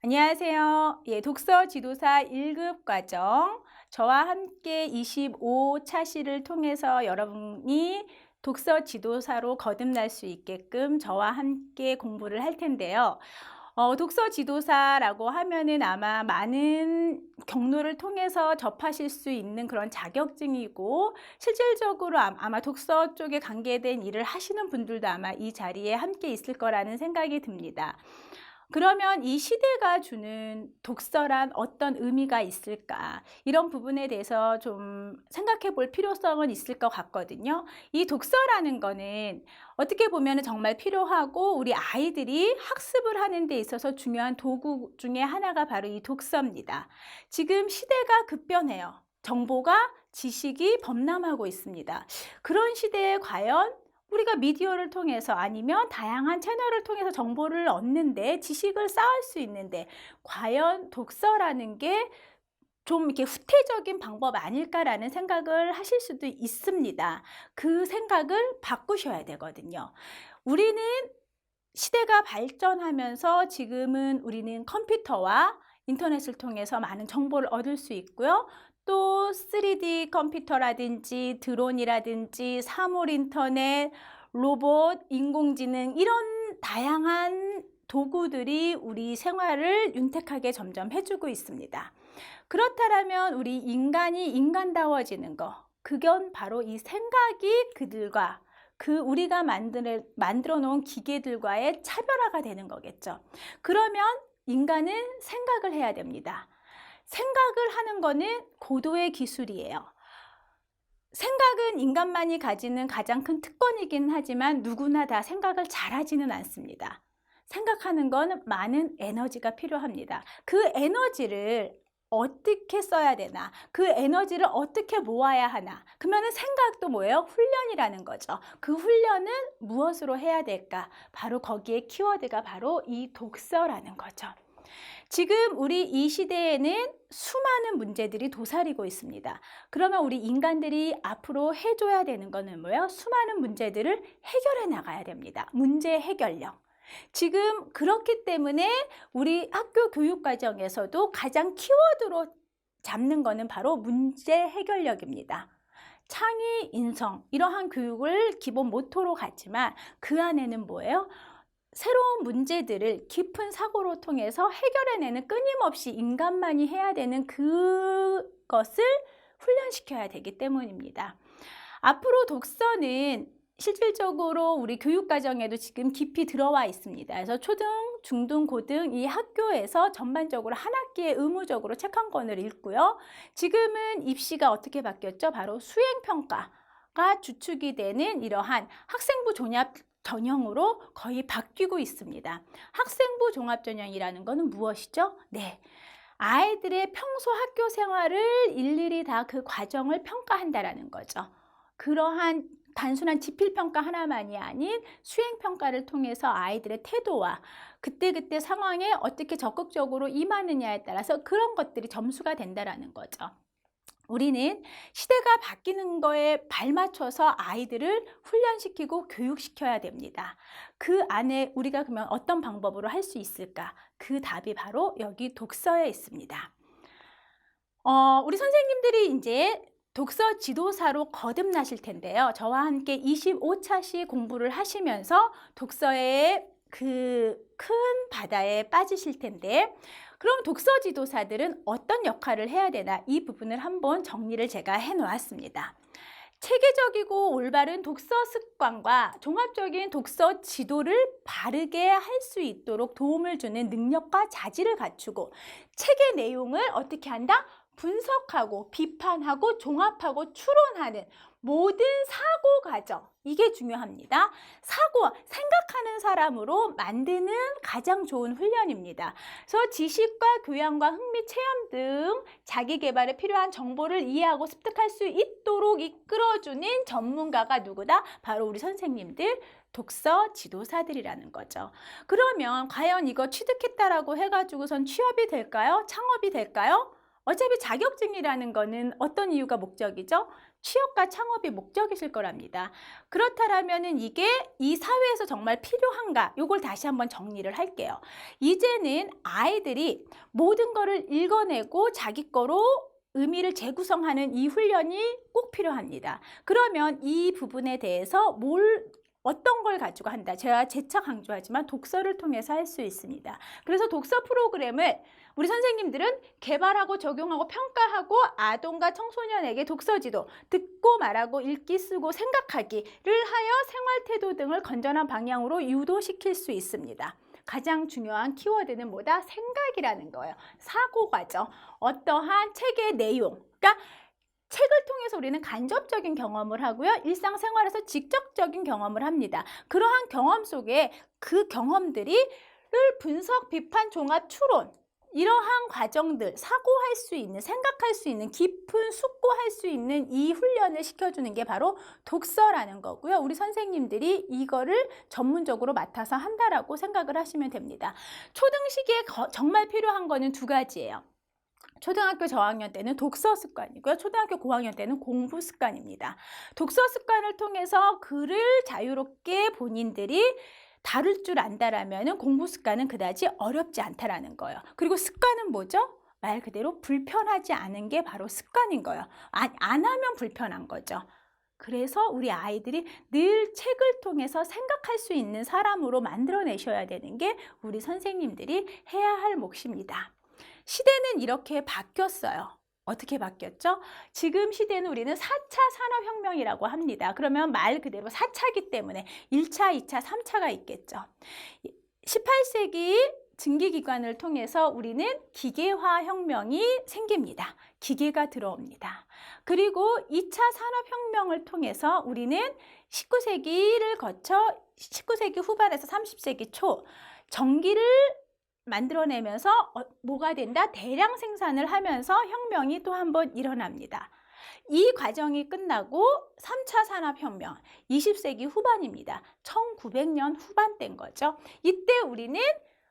안녕하세요. 독서 지도사 1급 과정 저와 함께 25차시를 통해서 여러분이 독서 지도사로 거듭날 수 있게끔 저와 함께 공부를 할 텐데요. 독서 지도사라고 하면은 아마 많은 경로를 통해서 접하실 수 있는 그런 자격증이고, 실질적으로 아마 독서 쪽에 관계된 일을 하시는 분들도 아마 이 자리에 함께 있을 거라는 생각이 듭니다. 그러면 이 시대가 주는 독서란 어떤 의미가 있을까? 이런 부분에 대해서 좀 생각해 볼 필요성은 있을 것 같거든요. 이 독서라는 거는 어떻게 보면 정말 필요하고 우리 아이들이 학습을 하는 데 있어서 중요한 도구 중에 하나가 바로 이 독서입니다. 지금 시대가 급변해요. 정보가 지식이 범람하고 있습니다. 그런 시대에 과연 우리가 미디어를 통해서 아니면 다양한 채널을 통해서 정보를 얻는데, 지식을 쌓을 수 있는데 과연 독서라는 게 좀 이렇게 후퇴적인 방법 아닐까라는 생각을 하실 수도 있습니다. 그 생각을 바꾸셔야 되거든요. 우리는 시대가 발전하면서 지금은 우리는 컴퓨터와 인터넷을 통해서 많은 정보를 얻을 수 있고요. 또 3D 컴퓨터라든지 드론이라든지 사물 인터넷, 로봇, 인공지능 이런 다양한 도구들이 우리 생활을 윤택하게 점점 해주고 있습니다. 그렇다면 우리 인간이 인간다워지는 거, 그건 바로 이 생각이 그들과 우리가 만들어 놓은 기계들과의 차별화가 되는 거겠죠. 그러면 인간은 생각을 해야 됩니다. 생각을 하는 거는 고도의 기술이에요. 생각은 인간만이 가지는 가장 큰 특권이긴 하지만 누구나 다 생각을 잘하지는 않습니다. 생각하는 건 많은 에너지가 필요합니다. 그 에너지를 어떻게 써야 되나? 그 에너지를 어떻게 모아야 하나? 그러면 생각도 뭐예요? 훈련이라는 거죠. 그 훈련은 무엇으로 해야 될까? 바로 거기에 키워드가 바로 이 독서라는 거죠. 지금 우리 이 시대에는 수많은 문제들이 도사리고 있습니다. 그러면 우리 인간들이 앞으로 해줘야 되는 거는 뭐예요? 수많은 문제들을 해결해 나가야 됩니다. 문제 해결력. 지금 그렇기 때문에 우리 학교 교육 과정에서도 가장 키워드로 잡는 거는 바로 문제 해결력입니다. 창의, 인성 이러한 교육을 기본 모토로 갖지만 그 안에는 뭐예요? 새로운 문제들을 깊은 사고로 통해서 해결해내는, 끊임없이 인간만이 해야 되는 그것을 훈련시켜야 되기 때문입니다. 앞으로 독서는 실질적으로 우리 교육과정에도 지금 깊이 들어와 있습니다. 그래서 초등, 중등, 고등 이 학교에서 전반적으로 한 학기에 의무적으로 책 한 권을 읽고요. 지금은 입시가 어떻게 바뀌었죠? 바로 수행평가가 주축이 되는 이러한 학생부 종합 전형으로 거의 바뀌고 있습니다. 학생부 종합 전형이라는 것은 무엇이죠? 네. 아이들의 평소 학교 생활을 일일이 다 그 과정을 평가한다라는 거죠. 그러한 단순한 지필평가 하나만이 아닌 수행평가를 통해서 아이들의 태도와 그때그때 상황에 어떻게 적극적으로 임하느냐에 따라서 그런 것들이 점수가 된다라는 거죠. 우리는 시대가 바뀌는 거에 발맞춰서 아이들을 훈련시키고 교육시켜야 됩니다. 그 안에 우리가 그러면 어떤 방법으로 할 수 있을까? 그 답이 바로 여기 독서에 있습니다. 우리 선생님들이 이제 독서 지도사로 거듭나실 텐데요. 저와 함께 25차시 공부를 하시면서 독서의 그 큰 바다에 빠지실 텐데, 그럼 독서 지도사들은 어떤 역할을 해야 되나, 이 부분을 한번 정리를 제가 해 놓았습니다. 체계적이고 올바른 독서 습관과 종합적인 독서 지도를 바르게 할 수 있도록 도움을 주는 능력과 자질을 갖추고, 책의 내용을 어떻게 한다? 분석하고 비판하고 종합하고 추론하는 모든 사고 과정, 이게 중요합니다. 생각하는 사람으로 만드는 가장 좋은 훈련입니다. 그래서 지식과 교양과 흥미, 체험 등 자기 개발에 필요한 정보를 이해하고 습득할 수 있도록 이끌어주는 전문가가 누구다? 바로 우리 선생님들, 독서 지도사들이라는 거죠. 그러면 과연 이거 취득했다라고 해가지고선 취업이 될까요? 창업이 될까요? 어차피 자격증이라는 거는 어떤 이유가 목적이죠? 취업과 창업이 목적이실 거랍니다. 그렇다면은 이게 이 사회에서 정말 필요한가? 요걸 다시 한번 정리를 할게요. 이제는 아이들이 모든 거를 읽어내고 자기 거로 의미를 재구성하는 이 훈련이 꼭 필요합니다. 그러면 이 부분에 대해서 어떤 걸 가지고 한다. 제가 재차 강조하지만 독서를 통해서 할 수 있습니다. 그래서 독서 프로그램을 우리 선생님들은 개발하고 적용하고 평가하고 아동과 청소년에게 독서지도 듣고 말하고 읽기 쓰고 생각하기를 하여 생활태도 등을 건전한 방향으로 유도시킬 수 있습니다. 가장 중요한 키워드는 뭐다? 생각이라는 거예요. 사고과정, 어떠한 책의 내용, 그러니까 책을 통해서 우리는 간접적인 경험을 하고요. 일상생활에서 직접적인 경험을 합니다. 그러한 경험 속에 그 경험들이 분석, 비판, 종합, 추론 이러한 과정들, 사고할 수 있는, 생각할 수 있는, 깊은 숙고할 수 있는 이 훈련을 시켜주는 게 바로 독서라는 거고요. 우리 선생님들이 이거를 전문적으로 맡아서 한다라고 생각을 하시면 됩니다. 초등시기에 정말 필요한 거는 두 가지예요. 초등학교 저학년 때는 독서 습관이고요. 초등학교 고학년 때는 공부 습관입니다. 독서 습관을 통해서 글을 자유롭게 본인들이 다룰 줄 안다라면 공부 습관은 그다지 어렵지 않다라는 거예요. 그리고 습관은 뭐죠? 말 그대로 불편하지 않은 게 바로 습관인 거예요. 안 하면 불편한 거죠. 그래서 우리 아이들이 늘 책을 통해서 생각할 수 있는 사람으로 만들어내셔야 되는 게 우리 선생님들이 해야 할 몫입니다. 시대는 이렇게 바뀌었어요. 어떻게 바뀌었죠? 지금 시대는 우리는 4차 산업혁명이라고 합니다. 그러면 말 그대로 4차이기 때문에 1차, 2차, 3차가 있겠죠. 18세기 증기기관을 통해서 우리는 기계화 혁명이 생깁니다. 기계가 들어옵니다. 그리고 2차 산업혁명을 통해서 우리는 19세기를 거쳐 19세기 후반에서 30세기 초 전기를 만들어내면서 뭐가 된다? 대량 생산을 하면서 혁명이 또 한 번 일어납니다. 이 과정이 끝나고 3차 산업혁명, 20세기 후반입니다. 1900년 후반대인 거죠. 이때 우리는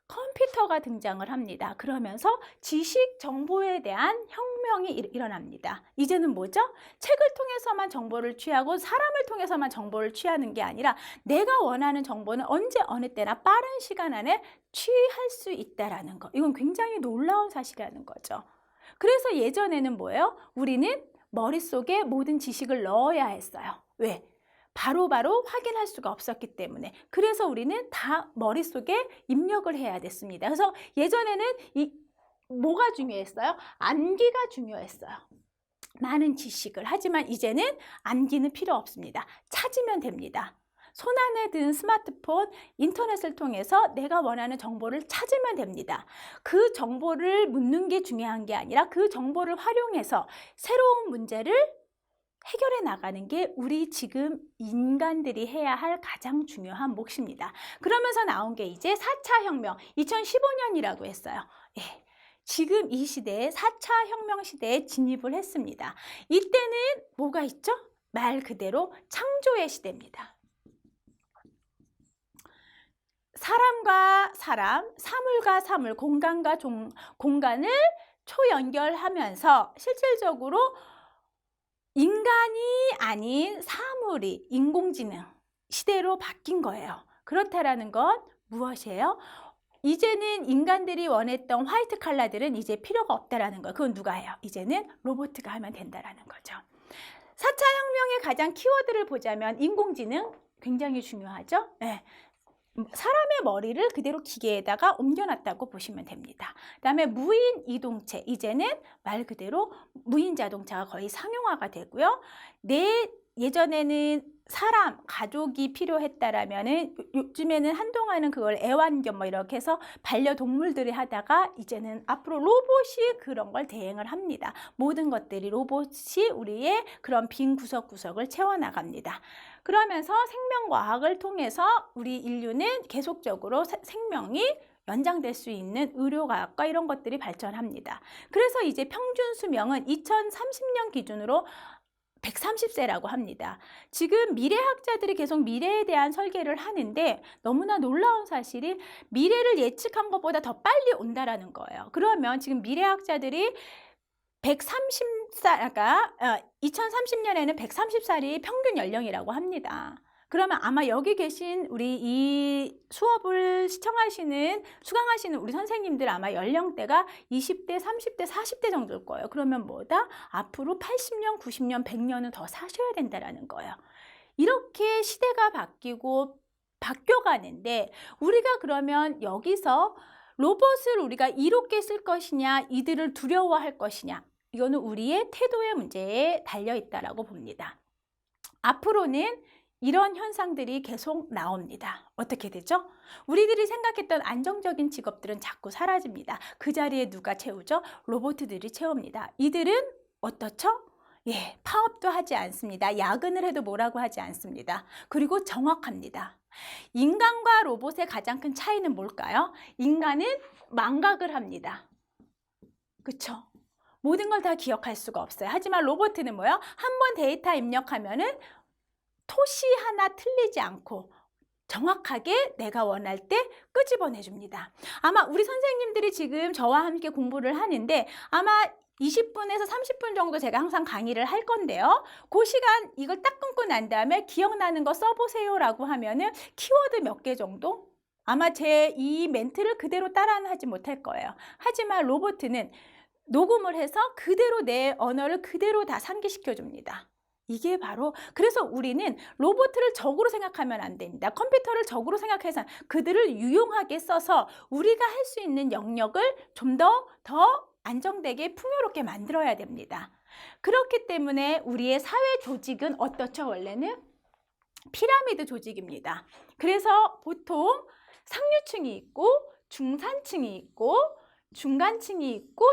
컴퓨터가 등장을 합니다. 그러면서 지식 정보에 대한 혁명이 일어납니다. 이제는 뭐죠? 책을 통해서만 정보를 취하고 사람을 통해서만 정보를 취하는 게 아니라 내가 원하는 정보는 언제 어느 때나 빠른 시간 안에 취할 수 있다라는 거. 이건 굉장히 놀라운 사실이라는 거죠. 그래서 예전에는 뭐예요? 우리는 머릿속에 모든 지식을 넣어야 했어요. 왜? 바로바로 확인할 수가 없었기 때문에. 그래서 우리는 다 머릿속에 입력을 해야 됐습니다. 그래서 예전에는 뭐가 중요했어요? 암기가 중요했어요. 많은 지식을. 하지만 이제는 암기는 필요 없습니다. 찾으면 됩니다. 손안에 든 스마트폰, 인터넷을 통해서 내가 원하는 정보를 찾으면 됩니다. 그 정보를 묻는 게 중요한 게 아니라 그 정보를 활용해서 새로운 문제를 해결해 나가는 게 우리 지금 인간들이 해야 할 가장 중요한 몫입니다. 그러면서 나온 게 이제 4차 혁명, 2015년이라고 했어요. 예, 지금 이 시대에 4차 혁명 시대에 진입을 했습니다. 이때는 뭐가 있죠? 말 그대로 창조의 시대입니다. 사람과 사람, 사물과 사물, 공간과 공간을 초연결하면서 실질적으로 인간이 아닌 사물이 인공지능 시대로 바뀐 거예요. 그렇다라는 건 무엇이에요? 이제는 인간들이 원했던 화이트 칼라들은 이제 필요가 없다라는 거예요. 그건 누가 해요? 이제는 로봇가 하면 된다라는 거죠. 4차 혁명의 가장 키워드를 보자면 인공지능 굉장히 중요하죠. 네. 사람의 머리를 그대로 기계에다가 옮겨놨다고 보시면 됩니다. 그 다음에 무인 이동체, 이제는 말 그대로 무인 자동차가 거의 상용화가 되고요. 예전에는 사람, 가족이 필요했다라면은 요즘에는 한동안은 그걸 애완견 뭐 이렇게 해서 반려동물들이 하다가 이제는 앞으로 로봇이 그런 걸 대행을 합니다. 모든 것들이 로봇이 우리의 그런 빈 구석구석을 채워나갑니다. 그러면서 생명과학을 통해서 우리 인류는 계속적으로 생명이 연장될 수 있는 의료과학과 이런 것들이 발전합니다. 그래서 이제 평균 수명은 2030년 기준으로 130세라고 합니다. 지금 미래학자들이 계속 미래에 대한 설계를 하는데 너무나 놀라운 사실이 미래를 예측한 것보다 더 빨리 온다라는 거예요. 그러면 지금 미래학자들이 130살, 아까 2030년에는 130살이 평균 연령이라고 합니다. 그러면 아마 여기 계신 우리 이 수업을 수강하시는 우리 선생님들 아마 연령대가 20대, 30대, 40대 정도일 거예요. 그러면 뭐다? 앞으로 80년, 90년, 100년은 더 사셔야 된다라는 거예요. 이렇게 시대가 바뀌어가는데 우리가 그러면 여기서 로봇을 우리가 이롭게 쓸 것이냐, 이들을 두려워할 것이냐, 이거는 우리의 태도의 문제에 달려있다라고 봅니다. 앞으로는 이런 현상들이 계속 나옵니다. 어떻게 되죠? 우리들이 생각했던 안정적인 직업들은 자꾸 사라집니다. 그 자리에 누가 채우죠? 로봇들이 채웁니다. 이들은 어떻죠? 예, 파업도 하지 않습니다. 야근을 해도 뭐라고 하지 않습니다. 그리고 정확합니다. 인간과 로봇의 가장 큰 차이는 뭘까요? 인간은 망각을 합니다. 그쵸? 모든 걸 다 기억할 수가 없어요. 하지만 로봇은 뭐예요? 한 번 데이터 입력하면은 토시 하나 틀리지 않고 정확하게 내가 원할 때 끄집어내 줍니다. 아마 우리 선생님들이 지금 저와 함께 공부를 하는데 아마 20분에서 30분 정도 제가 항상 강의를 할 건데요. 그 시간 이걸 딱 끊고 난 다음에 기억나는 거 써보세요 라고 하면은 키워드 몇 개 정도? 아마 제 이 멘트를 그대로 따라는 하지 못할 거예요. 하지만 로봇은 녹음을 해서 그대로 내 언어를 그대로 다 상기시켜 줍니다. 이게 바로 그래서 우리는 로봇을 적으로 생각하면 안 됩니다. 컴퓨터를 적으로 생각해서 그들을 유용하게 써서 우리가 할 수 있는 영역을 좀 더 안정되게 풍요롭게 만들어야 됩니다. 그렇기 때문에 우리의 사회 조직은 어떻죠? 원래는 피라미드 조직입니다. 그래서 보통 상류층이 있고 중산층이 있고 중간층이 있고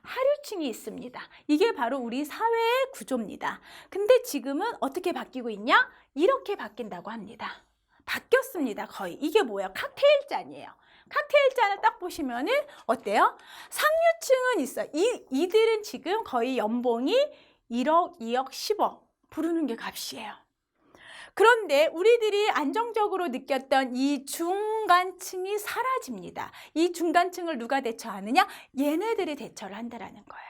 하류층이 있습니다. 이게 바로 우리 사회의 구조입니다. 근데 지금은 어떻게 바뀌고 있냐? 이렇게 바뀐다고 합니다. 바뀌었습니다. 거의. 이게 뭐예요? 칵테일 잔이에요. 칵테일 잔을 딱 보시면은 어때요? 상류층은 있어요. 이들은 지금 거의 연봉이 1억, 2억, 10억 부르는 게 값이에요. 그런데 우리들이 안정적으로 느꼈던 이 중간층이 사라집니다. 이 중간층을 누가 대처하느냐? 얘네들이 대처를 한다라는 거예요.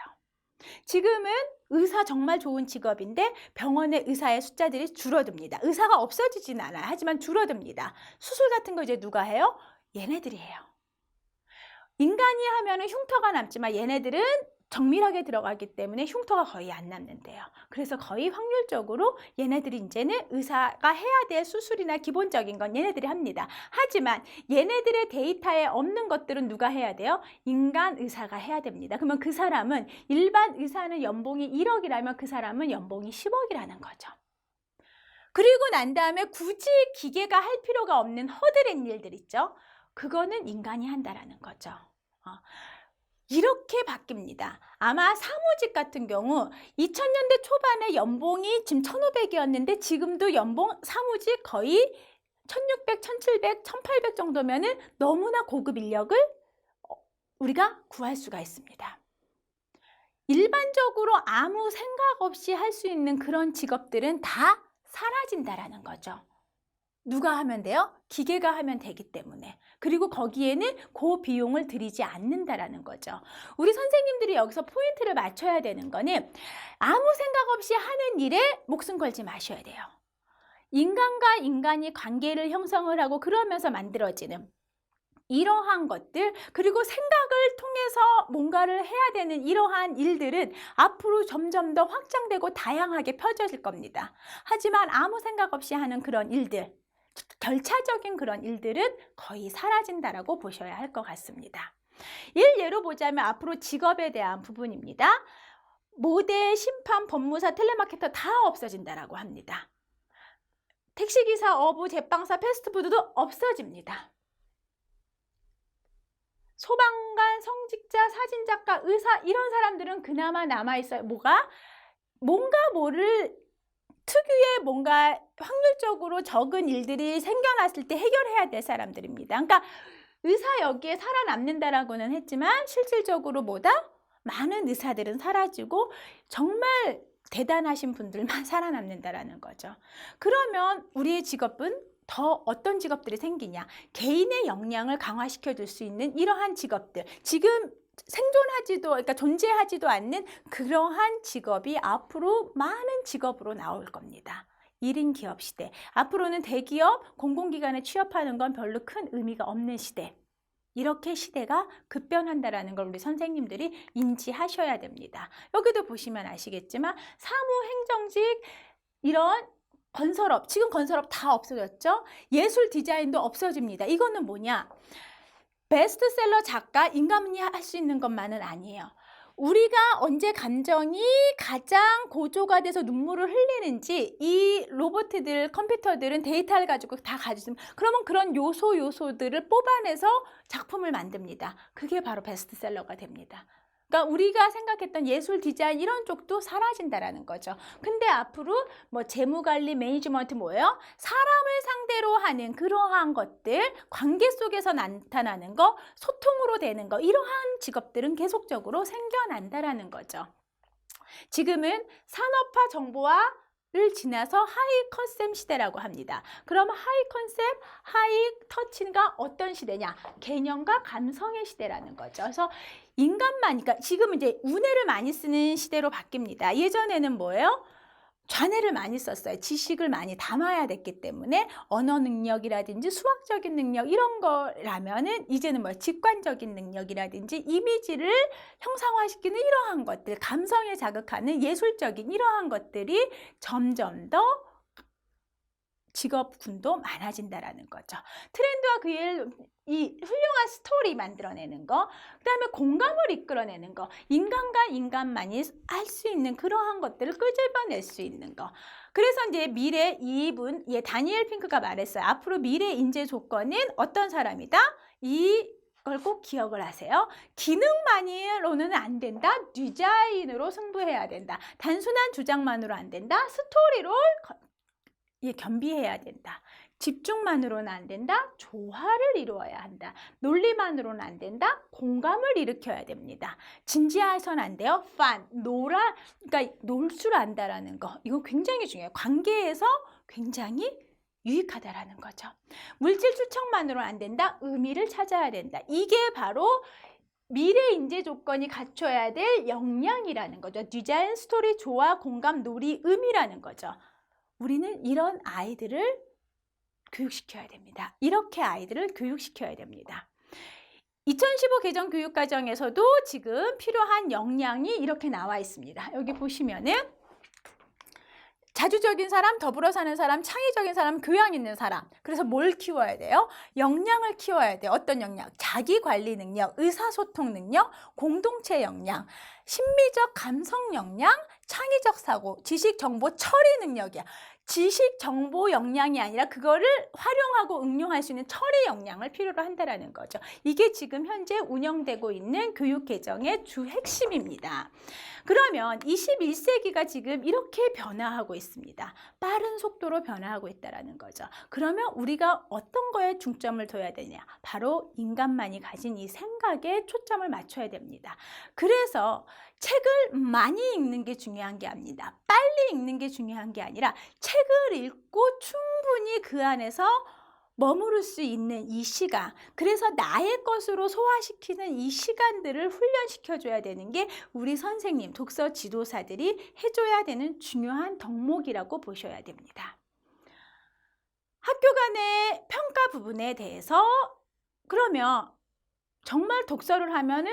지금은 의사 정말 좋은 직업인데 병원의 의사의 숫자들이 줄어듭니다. 의사가 없어지진 않아요. 하지만 줄어듭니다. 수술 같은 거 이제 누가 해요? 얘네들이 해요. 인간이 하면은 흉터가 남지만 얘네들은 정밀하게 들어가기 때문에 흉터가 거의 안 남는데요. 그래서 거의 확률적으로 얘네들이 이제는 의사가 해야 될 수술이나 기본적인 건 얘네들이 합니다. 하지만 얘네들의 데이터에 없는 것들은 누가 해야 돼요? 인간 의사가 해야 됩니다. 그러면 그 사람은 일반 의사는 연봉이 1억이라면 그 사람은 연봉이 10억이라는 거죠. 그리고 난 다음에 굳이 기계가 할 필요가 없는 허드렛 일들 있죠. 그거는 인간이 한다라는 거죠. 이렇게 바뀝니다. 아마 사무직 같은 경우 2000년대 초반에 연봉이 지금 1,500이었는데 지금도 연봉 사무직 거의 1,600, 1,700, 1,800 정도면은 너무나 고급 인력을 우리가 구할 수가 있습니다. 일반적으로 아무 생각 없이 할 수 있는 그런 직업들은 다 사라진다라는 거죠. 누가 하면 돼요? 기계가 하면 되기 때문에. 그리고 거기에는 그 비용을 들이지 않는다라는 거죠. 우리 선생님들이 여기서 포인트를 맞춰야 되는 거는 아무 생각 없이 하는 일에 목숨 걸지 마셔야 돼요. 인간과 인간이 관계를 형성을 하고 그러면서 만들어지는 이러한 것들, 그리고 생각을 통해서 뭔가를 해야 되는 이러한 일들은 앞으로 점점 더 확장되고 다양하게 펴져질 겁니다. 하지만 아무 생각 없이 하는 그런 일들, 결차적인 그런 일들은 거의 사라진다라고 보셔야 할 것 같습니다. 예로 보자면 앞으로 직업에 대한 부분입니다. 모델, 심판, 법무사, 텔레마케터 다 없어진다라고 합니다. 택시기사, 어부, 제빵사, 패스트푸드도 없어집니다. 소방관, 성직자, 사진작가, 의사 이런 사람들은 그나마 남아있어요. 뭔가 뭐를 특유의 뭔가 확률적으로 적은 일들이 생겨났을 때 해결해야 될 사람들입니다. 그러니까 의사 여기에 살아남는다라고는 했지만 실질적으로 많은 의사들은 사라지고 정말 대단하신 분들만 살아남는다라는 거죠. 그러면 우리의 직업은 더 어떤 직업들이 생기냐? 개인의 역량을 강화시켜 줄 수 있는 이러한 직업들. 지금 생존하지도, 그러니까 존재하지도 않는 그러한 직업이 앞으로 많은 직업으로 나올 겁니다. 1인 기업 시대. 앞으로는 대기업, 공공기관에 취업하는 건 별로 큰 의미가 없는 시대. 이렇게 시대가 급변한다라는 걸 우리 선생님들이 인지하셔야 됩니다. 여기도 보시면 아시겠지만 사무행정직, 이런 건설업, 지금 건설업 다 없어졌죠? 예술 디자인도 없어집니다. 이거는 뭐냐? 베스트셀러 작가, 인간이 할 수 있는 것만은 아니에요. 우리가 언제 감정이 가장 고조가 돼서 눈물을 흘리는지 이 로봇들, 컴퓨터들은 데이터를 가지고 다 가지고 있으면, 그러면 그런 요소들을 뽑아내서 작품을 만듭니다. 그게 바로 베스트셀러가 됩니다. 그러니까 우리가 생각했던 예술 디자인 이런 쪽도 사라진다라는 거죠. 근데 앞으로 뭐 재무관리, 매니지먼트 뭐예요? 사람을 상대로 하는 그러한 것들, 관계 속에서 나타나는 거, 소통으로 되는 거, 이러한 직업들은 계속적으로 생겨난다라는 거죠. 지금은 산업화 정보화를 지나서 하이 컨셉 시대라고 합니다. 그럼 하이 컨셉, 하이 터치가 어떤 시대냐? 개념과 감성의 시대라는 거죠. 그래서 인간만, 그러니까 지금은 이제 우뇌를 많이 쓰는 시대로 바뀝니다. 예전에는 뭐예요? 좌뇌를 많이 썼어요. 지식을 많이 담아야 됐기 때문에 언어 능력이라든지 수학적인 능력 이런 거라면은 이제는 뭐 직관적인 능력이라든지 이미지를 형상화시키는 이러한 것들, 감성에 자극하는 예술적인 이러한 것들이 점점 더 직업군도 많아진다라는 거죠. 트렌드와 이 훌륭한 스토리 만들어내는 거, 그 다음에 공감을 이끌어내는 거, 인간과 인간만이 할 수 있는 그러한 것들을 끄집어낼 수 있는 거. 그래서 이제 미래 다니엘 핑크가 말했어요. 앞으로 미래 인재 조건은 어떤 사람이다? 이걸 꼭 기억을 하세요. 기능만으로는 안 된다. 디자인으로 승부해야 된다. 단순한 주장만으로 안 된다. 스토리로 겸비해야 된다. 집중만으로는 안 된다. 조화를 이루어야 한다. 논리만으로는 안 된다. 공감을 일으켜야 됩니다. 진지해서는 안 돼요. 그러니까 놀 줄 안다라는 거. 이거 굉장히 중요해요. 관계에서 굉장히 유익하다라는 거죠. 물질 추측만으로는 안 된다. 의미를 찾아야 된다. 이게 바로 미래 인재 조건이 갖춰야 될 역량이라는 거죠. 디자인, 스토리, 조화, 공감, 놀이, 의미라는 거죠. 우리는 이런 아이들을 교육시켜야 됩니다. 이렇게 아이들을 교육시켜야 됩니다. 2015 개정 교육과정에서도 지금 필요한 역량이 이렇게 나와 있습니다. 여기 보시면은 자주적인 사람, 더불어 사는 사람, 창의적인 사람, 교양 있는 사람. 그래서 뭘 키워야 돼요? 역량을 키워야 돼요. 어떤 역량? 자기관리 능력, 의사소통 능력, 공동체 역량, 심미적 감성 역량, 창의적 사고, 지식, 정보, 처리 능력이야. 지식, 정보 역량이 아니라 그거를 활용하고 응용할 수 있는 처리 역량을 필요로 한다는 거죠. 이게 지금 현재 운영되고 있는 교육 개정의 주 핵심입니다. 그러면 21세기가 지금 이렇게 변화하고 있습니다. 빠른 속도로 변화하고 있다는 거죠. 그러면 우리가 어떤 거에 중점을 둬야 되냐? 바로 인간만이 가진 이 생각에 초점을 맞춰야 됩니다. 그래서 책을 많이 읽는 게 중요한 게 아닙니다. 빨리 읽는 게 중요한 게 아니라 책을 읽고 충분히 그 안에서 머무를 수 있는 이 시간, 그래서 나의 것으로 소화시키는 이 시간들을 훈련시켜줘야 되는 게 우리 선생님, 독서 지도사들이 해줘야 되는 중요한 덕목이라고 보셔야 됩니다. 학교 간의 평가 부분에 대해서 그러면 정말 독서를 하면은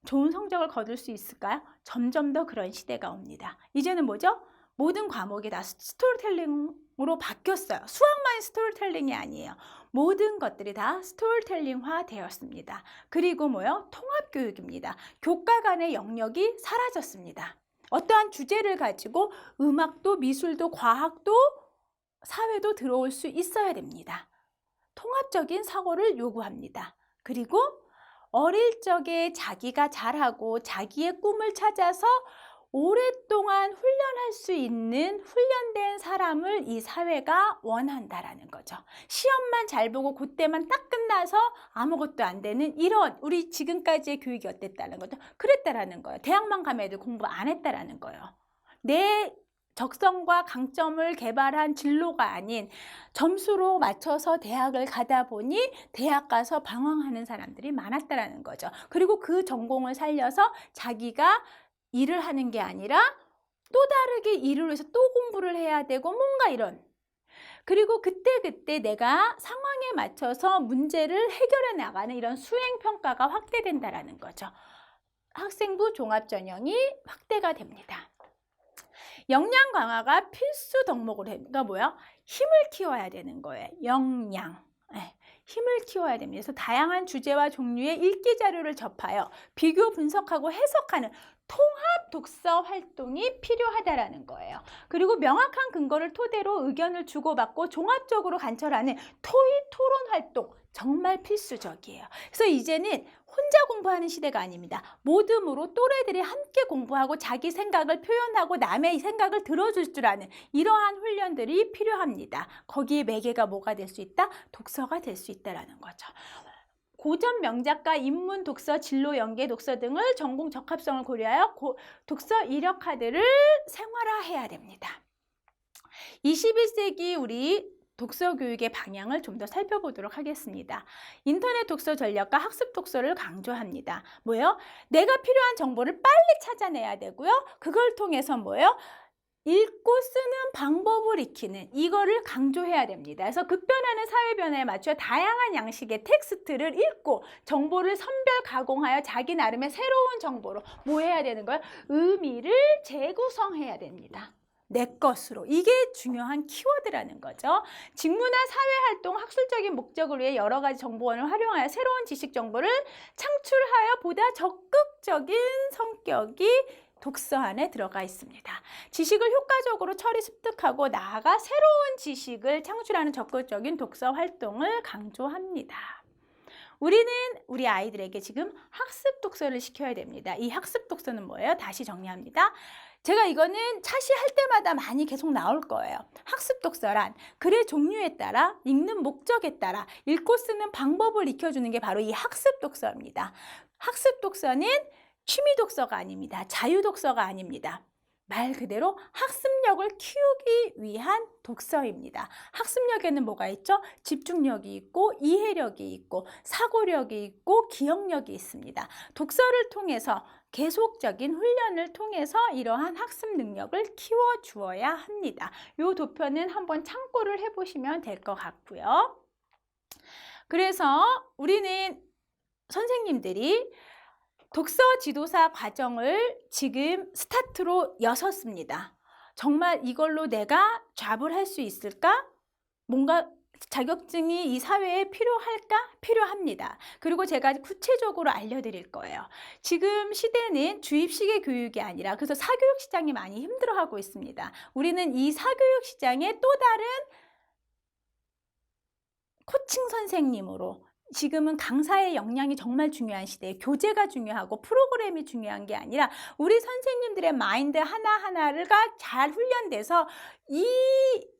좋은 성적을 거둘 수 있을까요? 점점 더 그런 시대가 옵니다. 이제는 뭐죠? 모든 과목이 다 스토리텔링으로 바뀌었어요. 수학만이 스토리텔링이 아니에요. 모든 것들이 다 스토리텔링화 되었습니다. 그리고 뭐요? 통합교육입니다. 교과 간의 영역이 사라졌습니다. 어떠한 주제를 가지고 음악도 미술도 과학도 사회도 들어올 수 있어야 됩니다. 통합적인 사고를 요구합니다. 그리고 어릴 적에 자기가 잘하고 자기의 꿈을 찾아서 오랫동안 훈련할 수 있는 훈련된 사람을 이 사회가 원한다라는 거죠. 시험만 잘 보고 그때만 딱 끝나서 아무것도 안 되는 이런 우리 지금까지의 교육이 어땠다는 거죠. 그랬다라는 거예요. 대학만 가면 애들 공부 안 했다라는 거예요. 내 적성과 강점을 개발한 진로가 아닌 점수로 맞춰서 대학을 가다 보니 대학 가서 방황하는 사람들이 많았다라는 거죠. 그리고 그 전공을 살려서 자기가 일을 하는 게 아니라 또 다르게 일을 위해서 또 공부를 해야 되고 뭔가 이런. 그리고 그때그때 내가 상황에 맞춰서 문제를 해결해 나가는 이런 수행평가가 확대된다라는 거죠. 학생부 종합전형이 확대가 됩니다. 역량 강화가 필수 덕목으로 그러니까 뭐야? 힘을 키워야 되는 거예요. 역량. 힘을 키워야 됩니다. 그래서 다양한 주제와 종류의 읽기 자료를 접하여 비교 분석하고 해석하는 통합 독서 활동이 필요하다라는 거예요. 그리고 명확한 근거를 토대로 의견을 주고받고 종합적으로 관철하는 토의 토론 활동 정말 필수적이에요. 그래서 이제는 혼자 공부하는 시대가 아닙니다. 모듬으로 또래들이 함께 공부하고 자기 생각을 표현하고 남의 생각을 들어줄 줄 아는 이러한 훈련들이 필요합니다. 거기에 매개가 뭐가 될 수 있다? 독서가 될 수 있다라는 거죠. 고전 명작가, 인문 독서, 진로 연계 독서 등을 전공 적합성을 고려하여 독서 이력 카드를 생활화해야 됩니다. 21세기 우리 독서 교육의 방향을 좀 더 살펴보도록 하겠습니다. 인터넷 독서 전략과 학습 독서를 강조합니다. 뭐예요? 내가 필요한 정보를 빨리 찾아내야 되고요. 그걸 통해서 뭐예요? 읽고 쓰는 방법을 익히는 이거를 강조해야 됩니다. 그래서 급변하는 사회 변화에 맞춰 다양한 양식의 텍스트를 읽고 정보를 선별 가공하여 자기 나름의 새로운 정보로 뭐 해야 되는 거예요? 의미를 재구성해야 됩니다. 내 것으로. 이게 중요한 키워드라는 거죠. 직무나 사회활동, 학술적인 목적을 위해 여러 가지 정보원을 활용하여 새로운 지식 정보를 창출하여 보다 적극적인 성격이 독서 안에 들어가 있습니다. 지식을 효과적으로 처리 습득하고 나아가 새로운 지식을 창출하는 적극적인 독서 활동을 강조합니다. 우리는 우리 아이들에게 지금 학습 독서를 시켜야 됩니다. 이 학습 독서는 뭐예요? 다시 정리합니다. 제가 이거는 차시할 때마다 많이 계속 나올 거예요. 학습 독서란 글의 종류에 따라 읽는 목적에 따라 읽고 쓰는 방법을 익혀주는 게 바로 이 학습 독서입니다. 학습 독서는 취미 독서가 아닙니다. 자유 독서가 아닙니다. 말 그대로 학습력을 키우기 위한 독서입니다. 학습력에는 뭐가 있죠? 집중력이 있고 이해력이 있고 사고력이 있고 기억력이 있습니다. 독서를 통해서 계속적인 훈련을 통해서 이러한 학습 능력을 키워주어야 합니다. 이 도표는 한번 참고를 해보시면 될 것 같고요. 그래서 우리는 선생님들이 독서 지도사 과정을 지금 스타트로 여섰습니다. 정말 이걸로 내가 잡을 할 수 있을까? 뭔가 자격증이 이 사회에 필요할까? 필요합니다. 그리고 제가 구체적으로 알려드릴 거예요. 지금 시대는 주입식의 교육이 아니라 그래서 사교육 시장이 많이 힘들어하고 있습니다. 우리는 이 사교육 시장에 또 다른 코칭 선생님으로 지금은 강사의 역량이 정말 중요한 시대에 교재가 중요하고 프로그램이 중요한 게 아니라 우리 선생님들의 마인드 하나하나가 잘 훈련돼서 이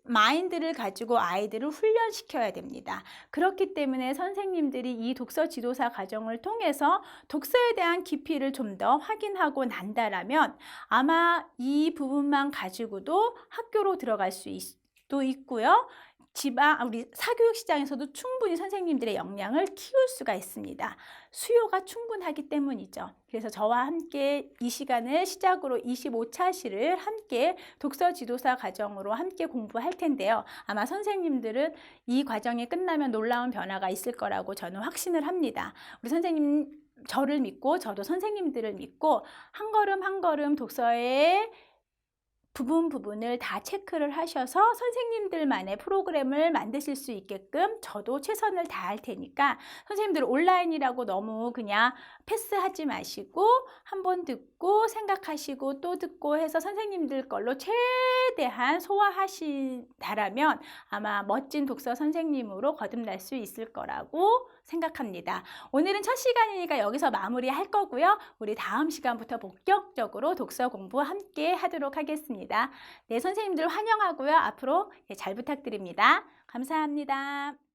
마인드를 가지고 아이들을 훈련시켜야 됩니다. 그렇기 때문에 선생님들이 이 독서 지도사 과정을 통해서 독서에 대한 깊이를 좀 더 확인하고 난다라면 아마 이 부분만 가지고도 학교로 들어갈 수도 있고요. 우리 사교육 시장에서도 충분히 선생님들의 역량을 키울 수가 있습니다. 수요가 충분하기 때문이죠. 그래서 저와 함께 이 시간을 시작으로 25차시를 함께 독서 지도사 과정으로 함께 공부할 텐데요. 아마 선생님들은 이 과정이 끝나면 놀라운 변화가 있을 거라고 저는 확신을 합니다. 우리 선생님 저를 믿고 저도 선생님들을 믿고 한 걸음 한 걸음 독서의 부분을 다 체크를 하셔서 선생님들만의 프로그램을 만드실 수 있게끔 저도 최선을 다할 테니까 선생님들 온라인이라고 너무 그냥 패스하지 마시고 한번 듣고 생각하시고 또 듣고 해서 선생님들 걸로 최대한 소화하신다라면 아마 멋진 독서 선생님으로 거듭날 수 있을 거라고 생각합니다. 오늘은 첫 시간이니까 여기서 마무리할 거고요. 우리 다음 시간부터 본격적으로 독서 공부 함께 하도록 하겠습니다. 네, 선생님들 환영하고요. 앞으로 잘 부탁드립니다. 감사합니다.